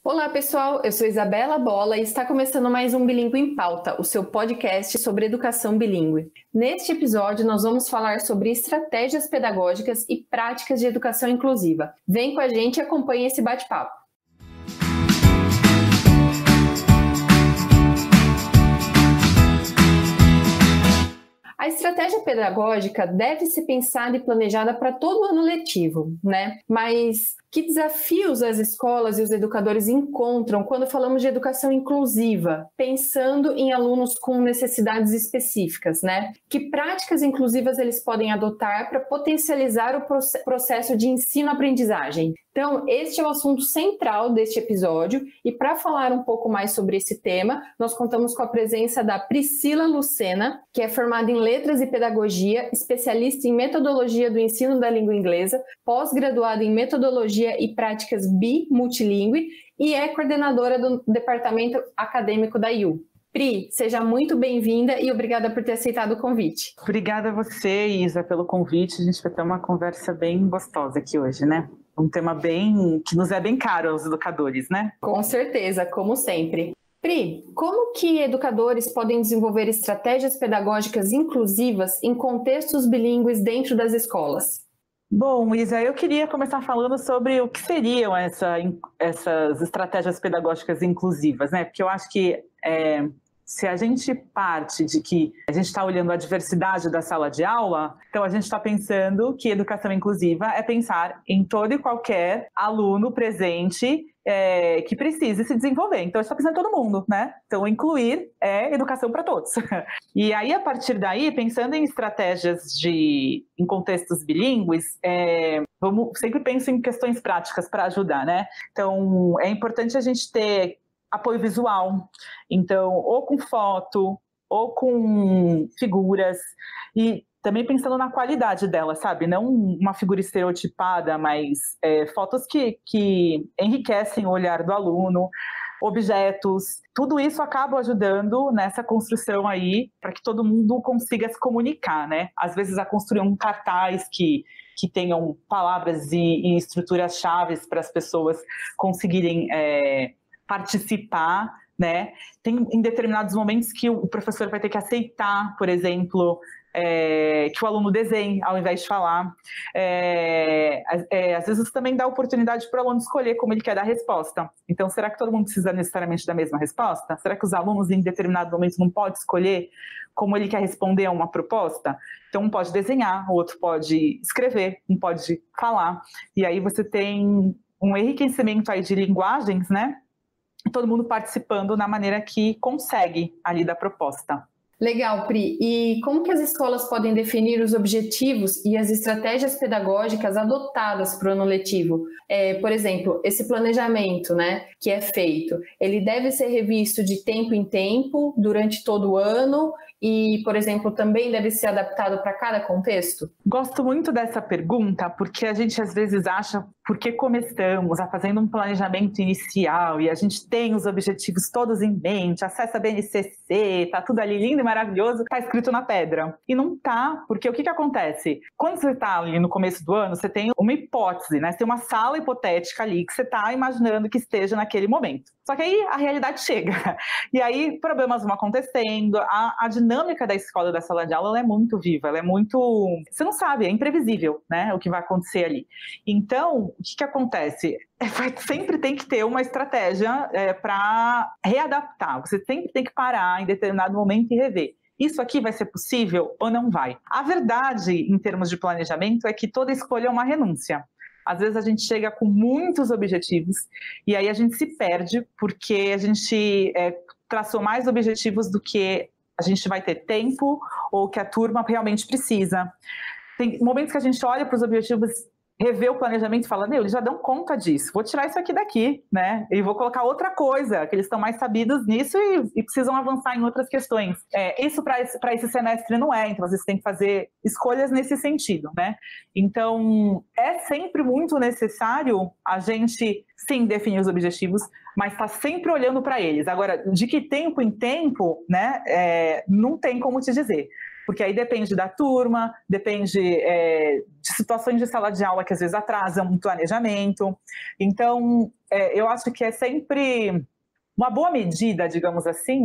Olá, pessoal. Eu sou Isabela Bola e está começando mais um Bilíngue em Pauta, o seu podcast sobre educação bilíngue. Neste episódio, nós vamos falar sobre estratégias pedagógicas e práticas de educação inclusiva. Vem com a gente e acompanhe esse bate-papo. A estratégia pedagógica deve ser pensada e planejada para todo ano letivo, né? Mas que desafios as escolas e os educadores encontram quando falamos de educação inclusiva, pensando em alunos com necessidades específicas, né? Que práticas inclusivas eles podem adotar para potencializar o processo de ensino-aprendizagem? Então, este é o assunto central deste episódio e para falar um pouco mais sobre esse tema, nós contamos com a presença da Priscila Lucena, que é formada em Letras e Pedagogia, especialista em Metodologia do Ensino da Língua Inglesa, pós-graduada em Metodologia e Práticas Bi-Multilingüe e é coordenadora do Departamento Acadêmico da IU. Pri, seja muito bem-vinda e obrigada por ter aceitado o convite. Obrigada a você, Isa, pelo convite. A gente vai ter uma conversa bem gostosa aqui hoje, né? Um tema que nos é bem caro aos educadores, né? Com certeza, como sempre. Pri, como que educadores podem desenvolver estratégias pedagógicas inclusivas em contextos bilíngues dentro das escolas? Bom, Isa, eu queria começar falando sobre o que seriam essas estratégias pedagógicas inclusivas, né? Porque eu acho que se a gente parte de que a gente está olhando a diversidade da sala de aula, então a gente está pensando que educação inclusiva é pensar em todo e qualquer aluno presente que precise se desenvolver. Então a gente está pensando em todo mundo, né? Então incluir é educação para todos. E aí, a partir daí, pensando em estratégias em contextos bilíngues, sempre penso em questões práticas para ajudar, né? Então é importante a gente ter apoio visual, então, ou com foto, ou com figuras, e também pensando na qualidade dela, sabe? Não uma figura estereotipada, mas fotos que enriquecem o olhar do aluno, objetos, tudo isso acaba ajudando nessa construção aí, para que todo mundo consiga se comunicar, né? Às vezes a construir um cartaz que tenham palavras e estruturas chaves para as pessoas conseguirem participar, né? Tem em determinados momentos que o professor vai ter que aceitar, por exemplo, que o aluno desenhe ao invés de falar. Às vezes também dá oportunidade para o aluno escolher como ele quer dar a resposta. Então, será que todo mundo precisa necessariamente da mesma resposta? Será que os alunos em determinado momento não podem escolher como ele quer responder a uma proposta? Então, um pode desenhar, o outro pode escrever, um pode falar. E aí você tem um enriquecimento aí de linguagens, né? Todo mundo participando na maneira que consegue ali da proposta. Legal, Pri. E como que as escolas podem definir os objetivos e as estratégias pedagógicas adotadas para o ano letivo? Por exemplo, esse planejamento, né, que é feito, ele deve ser revisto de tempo em tempo, durante todo o ano e, por exemplo, também deve ser adaptado para cada contexto? Gosto muito dessa pergunta, porque a gente às vezes acha, porque começamos a fazendo um planejamento inicial e a gente tem os objetivos todos em mente, acessa a BNCC, tá tudo ali lindo e maravilhoso, tá escrito na pedra. E não tá, porque o que acontece? Quando você tá ali no começo do ano, você tem uma hipótese, né? Você tem uma sala hipotética ali que você tá imaginando que esteja naquele momento. Só que aí a realidade chega. E aí problemas vão acontecendo, a dinâmica da escola, da sala de aula, ela é muito viva, ela é muito... Você não sabe, é imprevisível, né, o que vai acontecer ali. Então, o que acontece? Sempre tem que ter uma estratégia para readaptar. Você sempre tem que parar em determinado momento e rever. Isso aqui vai ser possível ou não vai? A verdade, em termos de planejamento, é que toda escolha é uma renúncia. Às vezes a gente chega com muitos objetivos e aí a gente se perde porque a gente traçou mais objetivos do que a gente vai ter tempo ou que a turma realmente precisa. Tem momentos que a gente olha para os objetivos, revê o planejamento e fala, eles já dão conta disso, vou tirar isso aqui daqui, né? E vou colocar outra coisa, que eles estão mais sabidos nisso e precisam avançar em outras questões. Isso para esse semestre não é, então vocês têm que fazer escolhas nesse sentido, né? Então, é sempre muito necessário a gente, sim, definir os objetivos, mas está sempre olhando para eles. Agora, de que tempo em tempo, né, não tem como te dizer. Porque aí depende da turma, depende de situações de sala de aula que às vezes atrasam um planejamento. Então, eu acho que é sempre uma boa medida, digamos assim,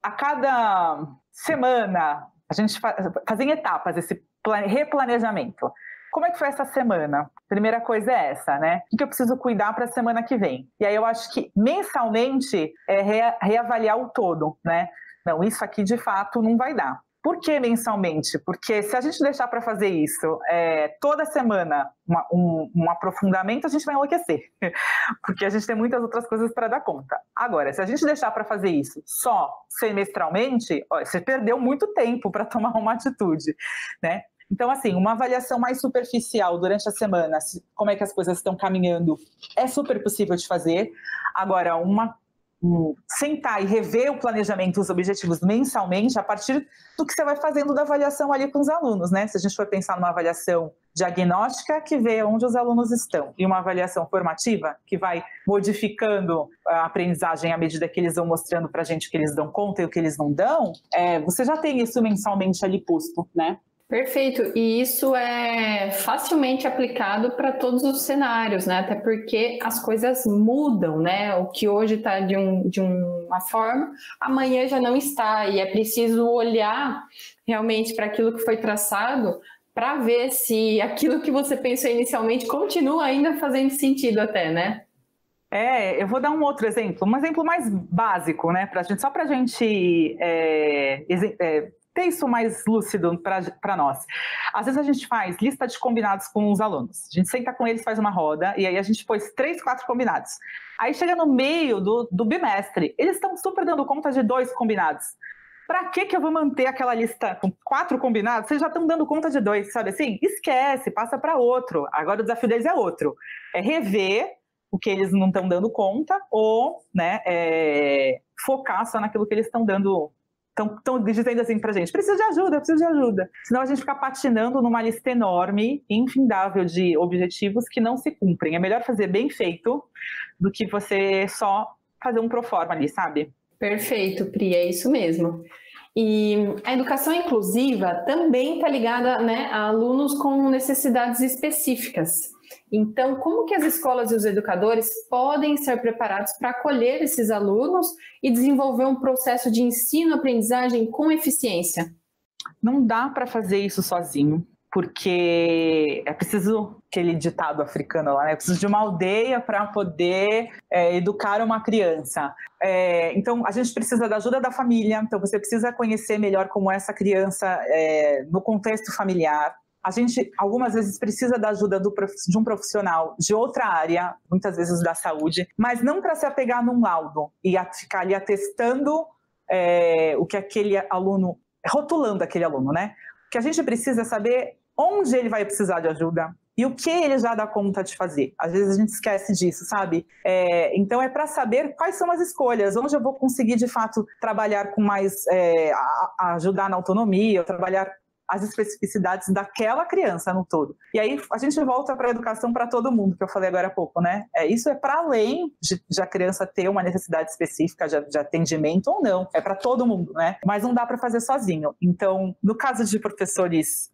a cada semana a gente fazer em etapas esse replanejamento. Como é que foi essa semana? Primeira coisa é essa, né? O que eu preciso cuidar para a semana que vem? E aí eu acho que mensalmente é reavaliar o todo, né? Não, isso aqui de fato não vai dar. Por que mensalmente? Porque se a gente deixar para fazer isso toda semana, um aprofundamento, a gente vai enlouquecer. Porque a gente tem muitas outras coisas para dar conta. Agora, se a gente deixar para fazer isso só semestralmente, você perdeu muito tempo para tomar uma atitude, né? Então, assim, uma avaliação mais superficial durante a semana, como é que as coisas estão caminhando, é super possível de fazer. Agora, sentar e rever o planejamento, os objetivos mensalmente, a partir do que você vai fazendo da avaliação ali com os alunos, né? Se a gente for pensar numa avaliação diagnóstica, que vê onde os alunos estão, e uma avaliação formativa, que vai modificando a aprendizagem à medida que eles vão mostrando para a gente o que eles dão conta e o que eles não dão, você já tem isso mensalmente ali posto, né? Perfeito, e isso é facilmente aplicado para todos os cenários, né? Até porque as coisas mudam, né? O que hoje está de uma forma, amanhã já não está, e é preciso olhar realmente para aquilo que foi traçado para ver se aquilo que você pensou inicialmente continua ainda fazendo sentido até, né? Eu vou dar um outro exemplo, um exemplo mais básico, né? Só para a gente ter isso mais lúcido para nós. Às vezes a gente faz lista de combinados com os alunos. A gente senta com eles, faz uma roda, e aí a gente pôs 3, 4 combinados. Aí chega no meio do bimestre, eles estão super dando conta de 2 combinados. Para que eu vou manter aquela lista com 4 combinados? Vocês já estão dando conta de 2, sabe assim? Esquece, passa para outro. Agora o desafio deles é outro. É rever o que eles não estão dando conta ou, né, focar só naquilo que eles estão dando. Estão dizendo assim pra gente, preciso de ajuda. Senão a gente fica patinando numa lista enorme, infindável de objetivos que não se cumprem. É melhor fazer bem feito do que você só fazer um proforma ali, sabe? Perfeito, Pri, é isso mesmo. E a educação inclusiva também está ligada, né, a alunos com necessidades específicas. Então, como que as escolas e os educadores podem ser preparados para acolher esses alunos e desenvolver um processo de ensino-aprendizagem com eficiência? Não dá para fazer isso sozinho, porque é preciso, aquele ditado africano lá, né? É preciso de uma aldeia para poder educar uma criança. Então, a gente precisa da ajuda da família, então você precisa conhecer melhor como essa no contexto familiar. A gente, algumas vezes, precisa da ajuda de um profissional de outra área, muitas vezes da saúde, mas não para se apegar num laudo e ficar ali atestando o que aquele aluno, rotulando aquele aluno, né? O que a gente precisa é saber onde ele vai precisar de ajuda e o que ele já dá conta de fazer. Às vezes a gente esquece disso, sabe? Então é para saber quais são as escolhas, onde eu vou conseguir, de fato, trabalhar com mais, ajudar na autonomia, trabalhar as especificidades daquela criança no todo. E aí a gente volta para a educação para todo mundo, que eu falei agora há pouco, né? Isso é para além de a criança ter uma necessidade específica de atendimento ou não, é para todo mundo, né? Mas não dá para fazer sozinho. Então, no caso de professores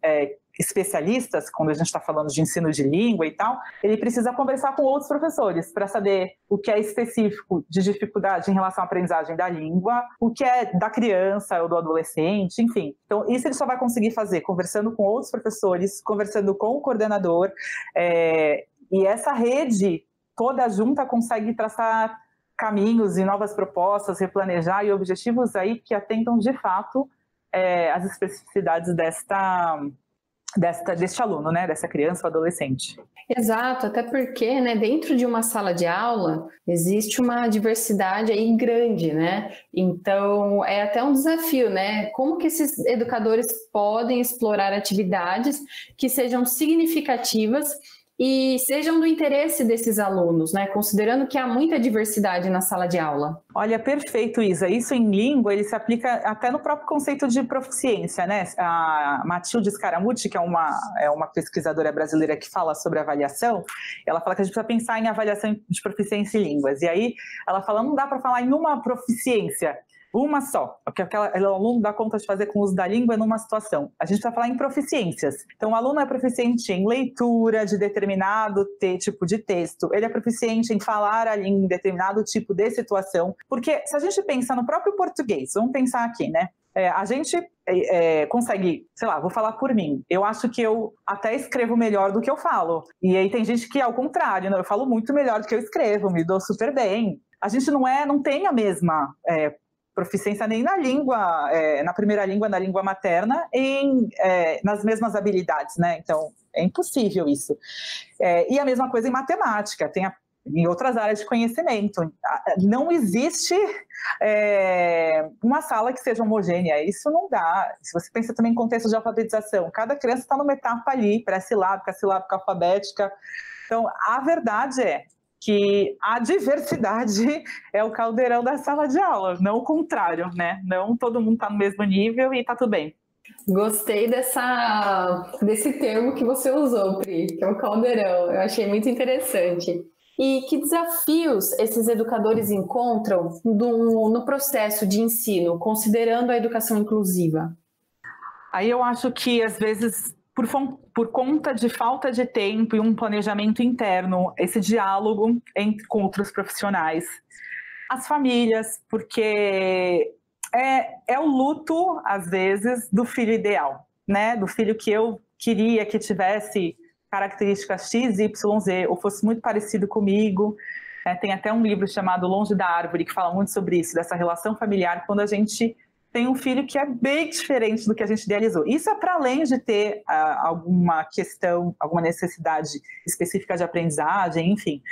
especialistas, quando a gente está falando de ensino de língua e tal, ele precisa conversar com outros professores para saber o que é específico de dificuldade em relação à aprendizagem da língua, o que é da criança ou do adolescente, enfim. Então, isso ele só vai conseguir fazer conversando com outros professores, conversando com o coordenador, e essa rede toda junta consegue traçar caminhos e novas propostas, replanejar e objetivos aí que atentam de fato às especificidades deste aluno, né, dessa criança ou adolescente. Exato, até porque, né, dentro de uma sala de aula existe uma diversidade aí grande, né? Então é até um desafio, né? Como que esses educadores podem explorar atividades que sejam significativas e sejam do interesse desses alunos, né? Considerando que há muita diversidade na sala de aula. Olha, perfeito, Isa. Isso em língua, ele se aplica até no próprio conceito de proficiência, né? A Matilde Scaramucci, que é uma pesquisadora brasileira que fala sobre avaliação, ela fala que a gente precisa pensar em avaliação de proficiência em línguas. E aí ela fala, não dá para falar em uma proficiência, Uma só, o que o aluno dá conta de fazer com o uso da língua numa situação. A gente vai falar em proficiências. Então, o aluno é proficiente em leitura de determinado tipo de texto, ele é proficiente em falar a língua em determinado tipo de situação, porque se a gente pensar no próprio português, vamos pensar aqui, né? A gente consegue, sei lá, vou falar por mim, eu acho que eu até escrevo melhor do que eu falo, e aí tem gente que é ao contrário, eu falo muito melhor do que eu escrevo, me dou super bem. A gente não tem a mesma proficiência nem na língua, na primeira língua, na língua materna, nas mesmas habilidades, né? Então, é impossível isso. E a mesma coisa em matemática, em outras áreas de conhecimento. Não existe uma sala que seja homogênea, isso não dá. Se você pensa também em contexto de alfabetização, cada criança está numa etapa ali, pré-silábica, silábica, alfabética. Então, a verdade é que a diversidade é o caldeirão da sala de aula, não o contrário, né? Não todo mundo está no mesmo nível e está tudo bem. Gostei desse termo que você usou, Pri, que é o caldeirão. Eu achei muito interessante. E que desafios esses educadores encontram no processo de ensino, considerando a educação inclusiva? Aí eu acho que, às vezes, por conta de falta de tempo e um planejamento interno, esse diálogo com outros profissionais, as famílias, porque é o luto, às vezes, do filho ideal, né? Do filho que eu queria que tivesse características X, Y, Z, ou fosse muito parecido comigo. Tem até um livro chamado Longe da Árvore, que fala muito sobre isso, dessa relação familiar, quando a gente tem um filho que é bem diferente do que a gente idealizou. Isso é para além de ter alguma questão, alguma necessidade específica de aprendizagem, enfim.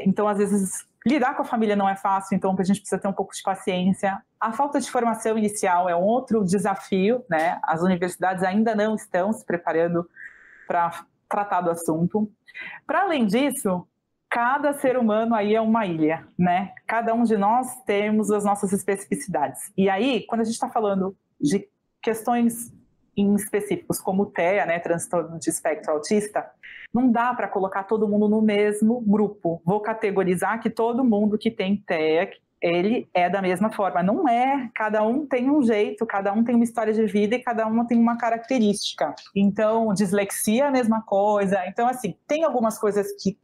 Então, às vezes, lidar com a família não é fácil, então a gente precisa ter um pouco de paciência. A falta de formação inicial é um outro desafio, né? As universidades ainda não estão se preparando para tratar do assunto. Para além disso, cada ser humano aí é uma ilha, né? Cada um de nós temos as nossas especificidades. E aí, quando a gente está falando de questões em específicos, como TEA, né, transtorno de espectro autista, não dá para colocar todo mundo no mesmo grupo. Vou categorizar que todo mundo que tem TEA, ele é da mesma forma. Não é, cada um tem um jeito, cada um tem uma história de vida e cada um tem uma característica. Então, dislexia é a mesma coisa. Então, assim, tem algumas coisas que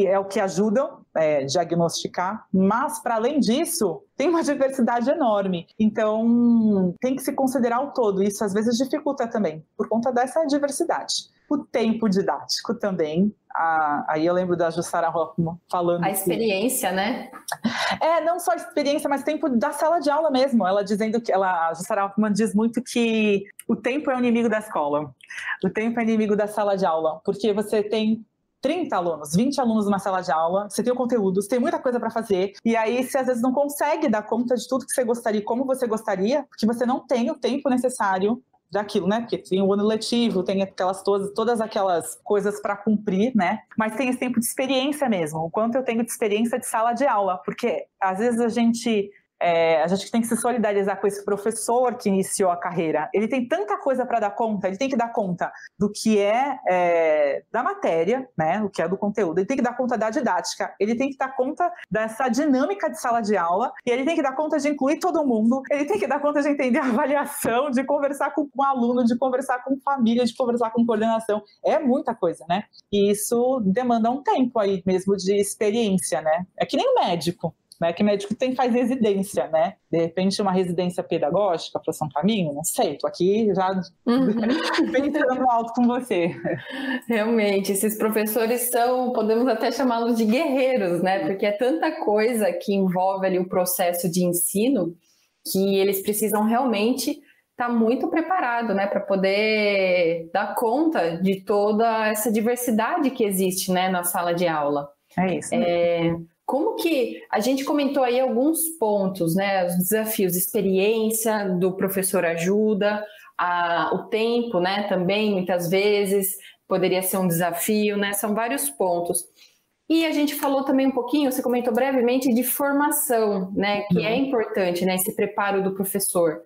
é o que ajudam diagnosticar, mas, para além disso, tem uma diversidade enorme. Então, tem que se considerar o todo. Isso, às vezes, dificulta também, por conta dessa diversidade. O tempo didático também. Aí eu lembro da Jussara Hoffmann falando... A experiência, né? Não só a experiência, mas tempo da sala de aula mesmo. Ela dizendo que... A Jussara Hoffmann diz muito que o tempo é o inimigo da escola. O tempo é inimigo da sala de aula. Porque você tem 30 alunos, 20 alunos numa sala de aula, você tem o conteúdo, você tem muita coisa para fazer, e aí você às vezes não consegue dar conta de tudo que você gostaria, como você gostaria, porque você não tem o tempo necessário daquilo, né? Porque tem o ano letivo, tem todas aquelas coisas para cumprir, né? Mas tem esse tempo de experiência mesmo, o quanto eu tenho de experiência de sala de aula, porque às vezes a gente tem que se solidarizar com esse professor que iniciou a carreira. Ele tem tanta coisa para dar conta, ele tem que dar conta do que da matéria, né, o que é do conteúdo, ele tem que dar conta da didática, ele tem que dar conta dessa dinâmica de sala de aula, e ele tem que dar conta de incluir todo mundo, ele tem que dar conta de entender a avaliação, de conversar com o aluno, de conversar com família, de conversar com coordenação. É muita coisa, né? E isso demanda um tempo aí mesmo de experiência, né? É que nem o médico. Né, que médico faz residência, né? De repente uma residência pedagógica para São Caminho, não sei, estou aqui já pensando alto com você. Realmente, esses professores podemos até chamá-los de guerreiros, né? Porque é tanta coisa que envolve ali o processo de ensino que eles precisam realmente estar muito preparados, né? Para poder dar conta de toda essa diversidade que existe, né? Na sala de aula. É isso. Como que a gente comentou aí alguns pontos, né? Os desafios, experiência do professor ajuda, o tempo, né? Também muitas vezes poderia ser um desafio, né? São vários pontos. E a gente falou também um pouquinho, você comentou brevemente de formação, né? Que é importante, né? Esse preparo do professor.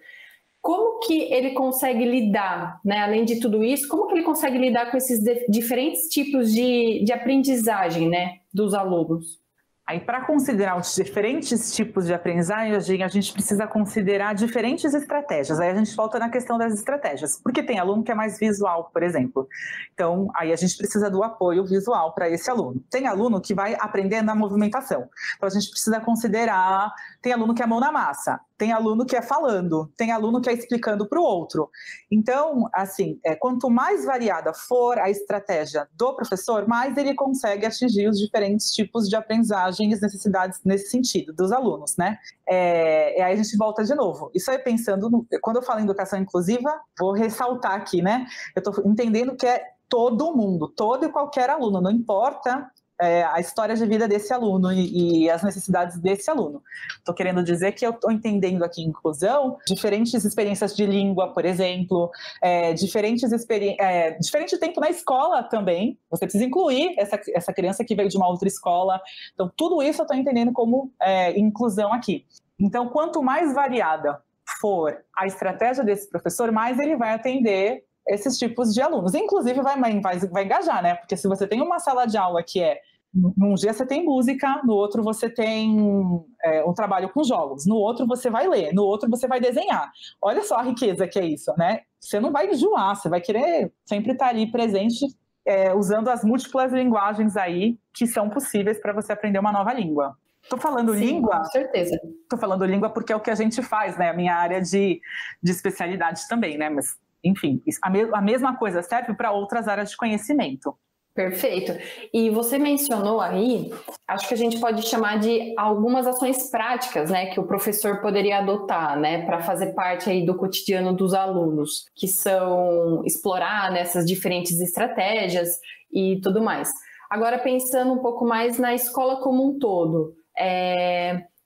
Como que ele consegue lidar, né? Além de tudo isso, como que ele consegue lidar com esses diferentes tipos de aprendizagem, né? Dos alunos? Aí, para considerar os diferentes tipos de aprendizagem, a gente precisa considerar diferentes estratégias. Aí a gente volta na questão das estratégias, porque tem aluno que é mais visual, por exemplo. Então, aí a gente precisa do apoio visual para esse aluno. Tem aluno que vai aprender na movimentação. Então, a gente precisa considerar... Tem aluno que é mão na massa, tem aluno que é falando, tem aluno que é explicando para o outro. Então, assim, quanto mais variada for a estratégia do professor, mais ele consegue atingir os diferentes tipos de aprendizagem e necessidades nesse sentido, dos alunos, né? Aí a gente volta de novo. Isso aí pensando, quando eu falo em educação inclusiva, vou ressaltar aqui, né? Eu estou entendendo que é todo mundo, todo e qualquer aluno, não importa a história de vida desse aluno e as necessidades desse aluno. Estou querendo dizer que eu estou entendendo aqui inclusão, diferentes experiências de língua, por exemplo, diferente tempo na escola também. Você precisa incluir essa criança que veio de uma outra escola. Então, tudo isso eu estou entendendo como inclusão aqui. Então, quanto mais variada for a estratégia desse professor, mais ele vai atender esses tipos de alunos. Inclusive, vai engajar, né? Porque se você tem uma sala de aula que num dia você tem música, no outro você tem um trabalho com jogos, no outro você vai ler, no outro você vai desenhar. Olha só a riqueza que é isso, né? Você não vai enjoar, você vai querer sempre estar ali presente, usando as múltiplas linguagens aí que são possíveis para você aprender uma nova língua. Estou falando língua? Com certeza. Estou falando língua porque é o que a gente faz, né? A minha área de especialidade também, né? Mas, enfim, a mesma coisa serve para outras áreas de conhecimento. Perfeito. E você mencionou aí, acho que a gente pode chamar de algumas ações práticas, né, que o professor poderia adotar, né, para fazer parte aí do cotidiano dos alunos, que são explorar nessas diferentes estratégias e tudo mais. Agora, pensando um pouco mais na escola como um todo,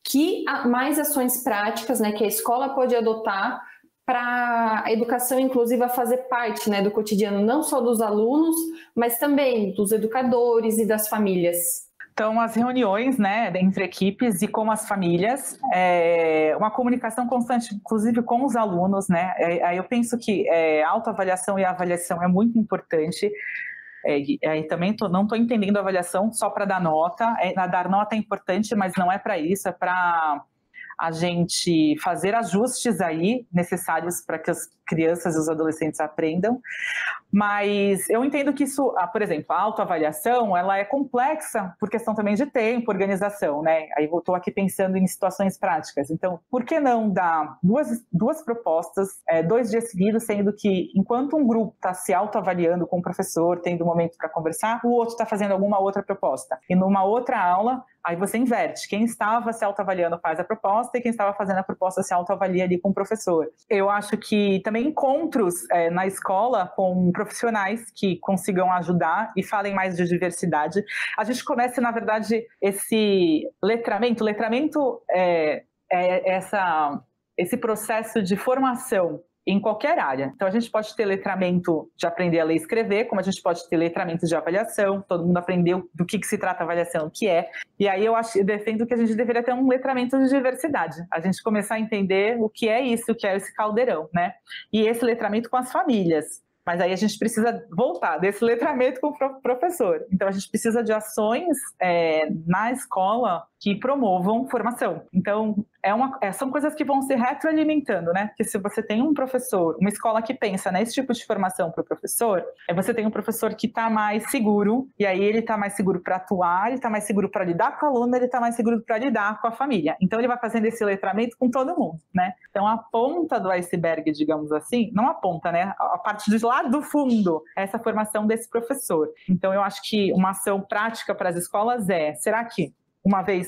que mais ações práticas, né, que a escola pode adotar para a educação inclusiva fazer parte, né, do cotidiano, não só dos alunos, mas também dos educadores e das famílias. Então, as reuniões, né, entre equipes e com as famílias, uma comunicação constante, inclusive com os alunos, né, aí eu penso que a autoavaliação e a avaliação é muito importante. Também não estou entendendo a avaliação só para dar nota. Dar nota é importante, mas não é para isso, é para a gente fazer ajustes aí necessários para que as crianças e os adolescentes aprendam. Mas eu entendo que isso, por exemplo, a autoavaliação, ela é complexa por questão também de tempo, organização, né? Aí eu estou aqui pensando em situações práticas. Então, por que não dar duas propostas, 2 dias seguidos, sendo que enquanto um grupo está se autoavaliando com o professor, tendo um momento para conversar, o outro está fazendo alguma outra proposta. E numa outra aula, aí você inverte. Quem estava se autoavaliando faz a proposta e quem estava fazendo a proposta se autoavalia ali com o professor. Eu acho que também encontros na escola com profissionais que consigam ajudar e falem mais de diversidade. A gente começa, na verdade, esse letramento. Letramento é esse processo de formação em qualquer área. Então, a gente pode ter letramento de aprender a ler e escrever, como a gente pode ter letramento de avaliação, todo mundo aprendeu do que se trata a avaliação, o que é. E aí eu defendo que a gente deveria ter um letramento de diversidade. A gente começar a entender o que é isso, o que é esse caldeirão, né? E esse letramento com as famílias. Mas aí a gente precisa voltar desse letramento com o professor. Então, a gente precisa de ações na escola que promovam formação. Então, são coisas que vão se retroalimentando, né? Porque se você tem um professor, uma escola que pensa nesse tipo de formação para o professor, você tem um professor que está mais seguro, e aí ele está mais seguro para atuar, ele está mais seguro para lidar com o aluno, ele está mais seguro para lidar com a família. Então, ele vai fazendo esse letramento com todo mundo, né? Então, a ponta do iceberg, digamos assim, não a ponta, né? A parte de lá do fundo, é essa formação desse professor. Então, eu acho que uma ação prática para as escolas será que uma vez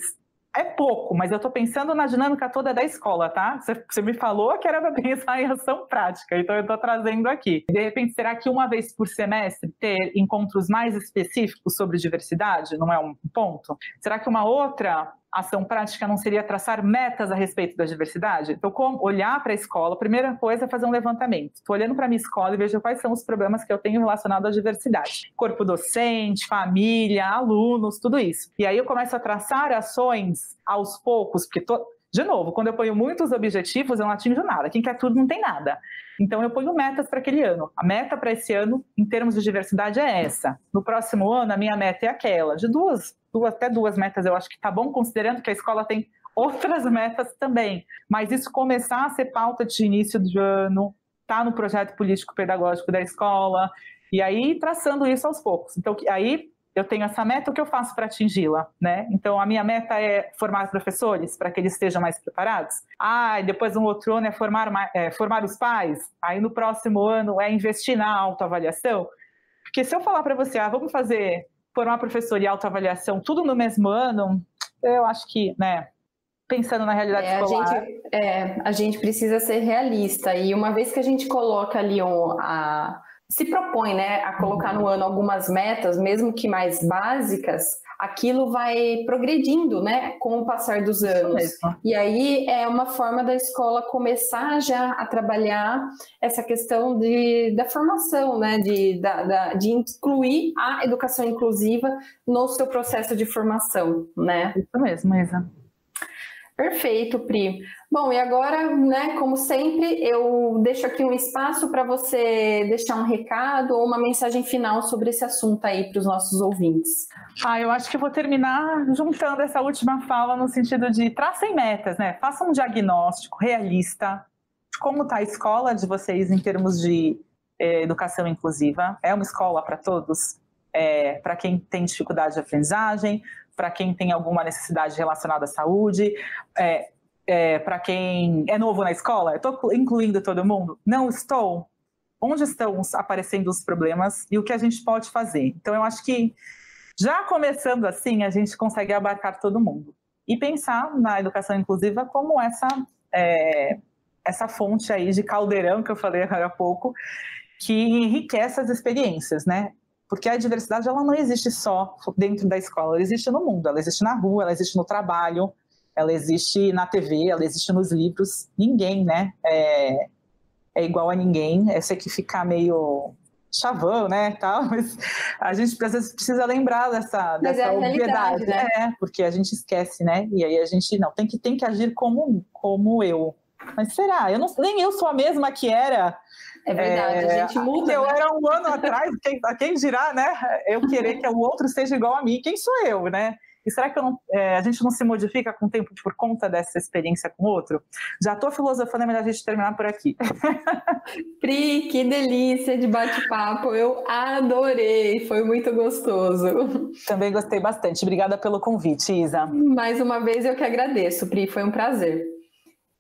é pouco, mas eu estou pensando na dinâmica toda da escola, tá? Você me falou que era para pensar em ação prática, então eu estou trazendo aqui. De repente, será que uma vez por semestre ter encontros mais específicos sobre diversidade não é um ponto? Será que uma outra ação prática não seria traçar metas a respeito da diversidade? Então, como olhar para a escola, a primeira coisa é fazer um levantamento. Estou olhando para a minha escola e vejo quais são os problemas que eu tenho relacionados à diversidade. Corpo docente, família, alunos, tudo isso. E aí eu começo a traçar ações aos poucos, porque de novo, quando eu ponho muitos objetivos, eu não atinjo nada. Quem quer tudo não tem nada. Então, eu ponho metas para aquele ano. A meta para esse ano, em termos de diversidade, é essa. No próximo ano, a minha meta é aquela, de 2 até 2 metas eu acho que tá bom, considerando que a escola tem outras metas também. Mas isso começar a ser pauta de início do ano, tá no projeto político-pedagógico da escola, e aí traçando isso aos poucos. Então, aí eu tenho essa meta, o que eu faço para atingi-la, né? Então, a minha meta é formar professores para que eles estejam mais preparados. E depois um outro ano é formar os pais. Aí no próximo ano é investir na autoavaliação. Porque se eu falar para você, vamos formar professor e autoavaliação tudo no mesmo ano, eu acho que, né? Pensando na realidade escolar. A gente precisa ser realista. E uma vez que a gente coloca ali se propõe, né, a colocar no ano algumas metas, mesmo que mais básicas, aquilo vai progredindo, né, com o passar dos anos. E aí é uma forma da escola começar já a trabalhar essa questão da formação, né, de incluir a educação inclusiva no seu processo de formação, né? Isso mesmo, Isa. Perfeito, Pri. Bom, e agora, né, como sempre, eu deixo aqui um espaço para você deixar um recado ou uma mensagem final sobre esse assunto aí para os nossos ouvintes. Eu acho que eu vou terminar juntando essa última fala no sentido de tracem metas, né? Façam um diagnóstico realista de como está a escola de vocês em termos de educação inclusiva. É uma escola para todos? Para quem tem dificuldade de aprendizagem, para quem tem alguma necessidade relacionada à saúde, para quem é novo na escola, eu estou incluindo todo mundo? Não estou? Onde estão aparecendo os problemas e o que a gente pode fazer? Então, eu acho que já começando assim, a gente consegue abarcar todo mundo. E pensar na educação inclusiva como essa fonte aí de caldeirão que eu falei agora há pouco, que enriquece as experiências, né? Porque a diversidade ela não existe só dentro da escola, ela existe no mundo, ela existe na rua, ela existe no trabalho, ela existe na TV, ela existe nos livros. Ninguém, né, é igual a ninguém. Essa aqui fica meio chavão, né, tal, mas a gente às vezes precisa lembrar dessa obviedade, né? Porque a gente esquece, né, e aí a gente não, tem que agir como eu. Mas será? Nem eu sou a mesma que era. É verdade, a gente muda. Eu era um ano atrás, quem dirá, né? Eu querer que o outro seja igual a mim. Quem sou eu, né? E será que a gente não se modifica com o tempo por conta dessa experiência com o outro? Já estou filosofando, é melhor a gente terminar por aqui. Pri, que delícia de bate-papo. Eu adorei, foi muito gostoso. Também gostei bastante. Obrigada pelo convite, Isa. Mais uma vez eu que agradeço, Pri, foi um prazer.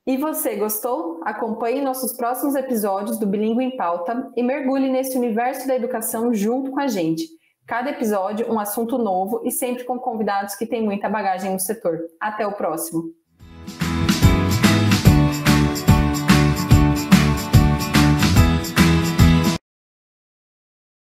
E você, gostou? Acompanhe nossos próximos episódios do Bilíngue em Pauta e mergulhe nesse universo da educação junto com a gente. Cada episódio, um assunto novo e sempre com convidados que têm muita bagagem no setor. Até o próximo!